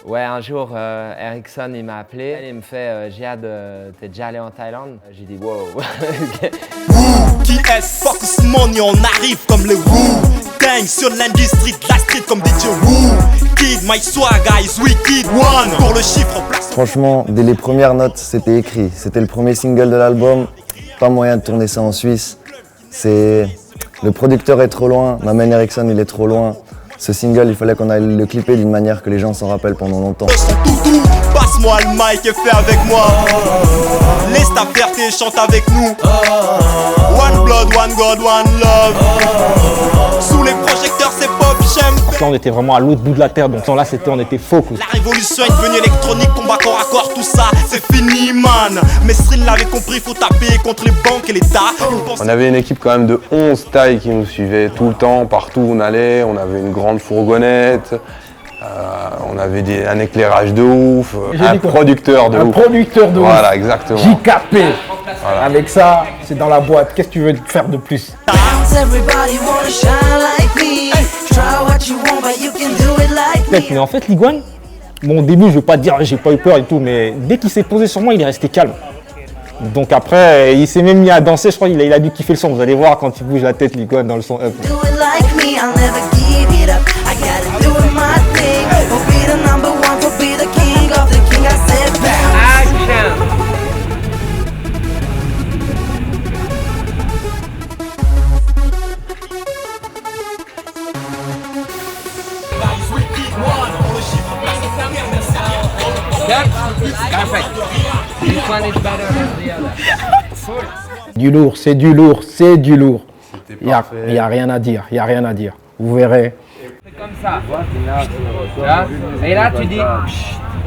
Ouais, un jour, Ericsson, il m'a appelé, il me fait Jihad, t'es déjà allé en Thaïlande? J'ai dit wow. Qui est Focus Money, on arrive comme les Wu Tang sur l'industrie de la street comme DJ Wu Kid, my swag is wicked one. Pour le chiffre, place. Franchement, dès les premières notes, c'était écrit. C'était le premier single de l'album. Pas moyen de tourner ça en Suisse. Le producteur est trop loin, ma main Ericsson, il est trop loin. Ce single, il fallait qu'on aille le clipper d'une manière que les gens s'en rappellent pendant longtemps. Passe-moi le mic et fais avec moi. Laisse ta fierté et chante avec nous. One blood, one God, one love. Sous les projecteurs, c'est pop champagne. Là, on était vraiment à l'autre bout de la terre, donc là, on était focus. La révolution est devenue électronique, combat corps à corps, tout ça, c'est fini, man. Mais Srin l'avait compris, faut taper contre les banques et l'État. On avait une équipe quand même de 11 tailles qui nous suivaient tout le temps, partout où on allait. On avait une grande fourgonnette, on avait un éclairage de ouf, un producteur de ouf. Un producteur de ouf. Voilà, exactement. JKP. Voilà. Avec ça, c'est dans la boîte. Qu'est-ce que tu veux faire de plus? Mais en fait, Liguane, bon, au début, je vais pas te dire, j'ai pas eu peur et tout, mais dès qu'il s'est posé sur moi, il est resté calme. Donc après, il s'est même mis à danser, je crois qu'il a dû kiffer le son. Vous allez voir quand il bouge la tête, Liguane, dans le son up. Du lourd, c'est du lourd, c'est du lourd. Il n'y a rien à dire, il n'y a rien à dire. Vous verrez. Comme ça. Et là, tu dis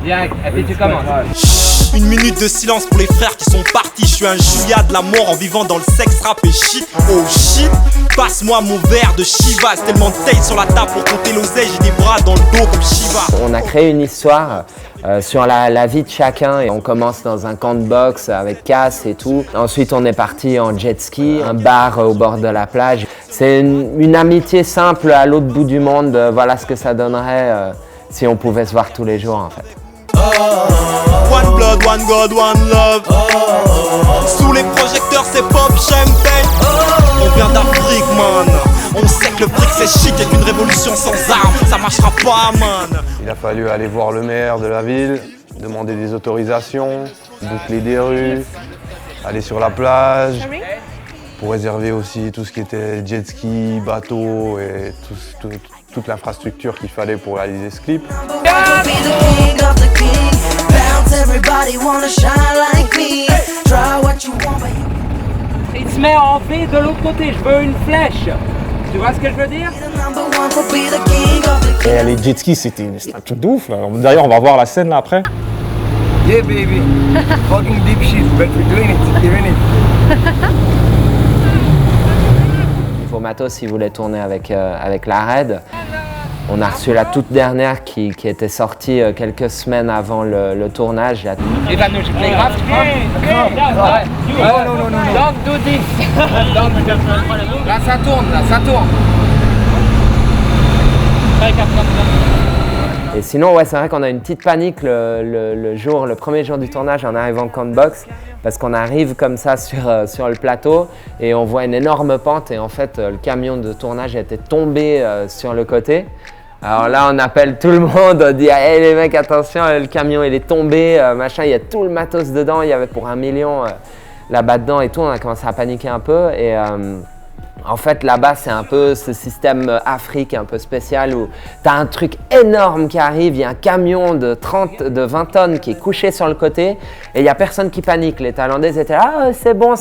direct, et puis tu commences. Une minute de silence pour les frères qui sont partis. Je suis un Julia de la mort en vivant dans le sexe, rap et shit. Oh shit, passe-moi mon verre de Shiva. C'est tellement de taille sur la table pour compter l'oseille. J'ai des bras dans le dos comme Shiva. On a créé une histoire sur la vie de chacun et on commence dans un camp de boxe avec Cass et tout. Ensuite on est parti en jet ski, un bar au bord de la plage. C'est une amitié simple à l'autre bout du monde. Voilà ce que ça donnerait si on pouvait se voir tous les jours en fait. One blood, one God, one love. Sous les projecteurs c'est pop champagne. On vient d'Afrique man. On sait que le fric c'est chic et qu'une révolution sans armes ça marchera pas man. Il a fallu aller voir le maire de la ville, demander des autorisations, boucler des rues, aller sur la plage, pour réserver aussi tout ce qui était jet ski, bateau et toute l'infrastructure qu'il fallait pour réaliser ce clip. Il se met en V de l'autre côté, je veux une flèche. Tu vois ce que je veux dire? Et les jet skis, c'était un truc de ouf. D'ailleurs, on va voir la scène là après. Yeah, baby. Fucking deep shit, but we're doing it. Niveau matos, il voulait tourner avec la Red. On a reçu la toute dernière qui était sortie quelques semaines avant le tournage. Non. Don't do this. Là, ça tourne, là, ça tourne. Et sinon, ouais, c'est vrai qu'on a une petite panique le premier jour du tournage en arrivant au camp de boxe, parce qu'on arrive comme ça sur le plateau et on voit une énorme pente et en fait le camion de tournage était tombé sur le côté. Alors là, on appelle tout le monde, on dit hey, les mecs, attention, le camion il est tombé, machin, il y a tout le matos dedans, il y avait pour 1 million là-bas dedans et tout. On a commencé à paniquer un peu et en fait là-bas c'est un peu ce système Afrique un peu spécial où tu as un truc énorme qui arrive, il y a un camion de 20 tonnes qui est couché sur le côté et il n'y a personne qui panique. Les Thaïlandais étaient là, ah, c'est bon,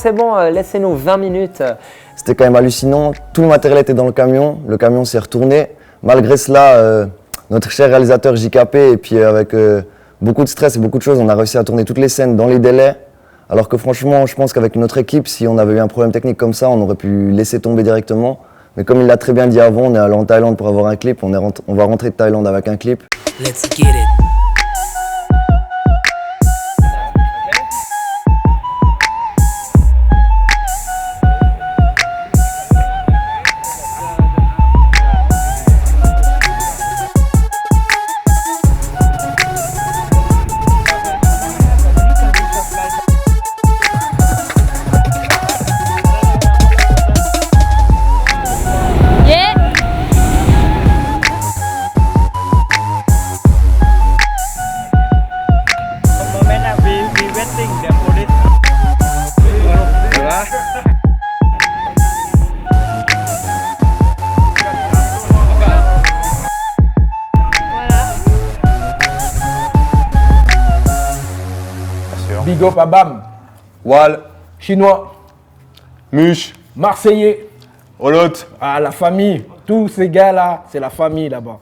laissez-nous 20 minutes. C'était quand même hallucinant, tout le matériel était dans le camion s'est retourné. Malgré cela, notre cher réalisateur JKP, et puis avec beaucoup de stress et beaucoup de choses, on a réussi à tourner toutes les scènes dans les délais. Alors que franchement, je pense qu'avec notre équipe, si on avait eu un problème technique comme ça, on aurait pu laisser tomber directement. Mais comme il l'a très bien dit avant, on est allé en Thaïlande pour avoir un clip. On va rentrer de Thaïlande avec un clip. Let's get it. Big up à Bam, Wal, Chinois, Mush, Marseillais, Olot. à la famille. Tous ces gars-là, c'est la famille là-bas.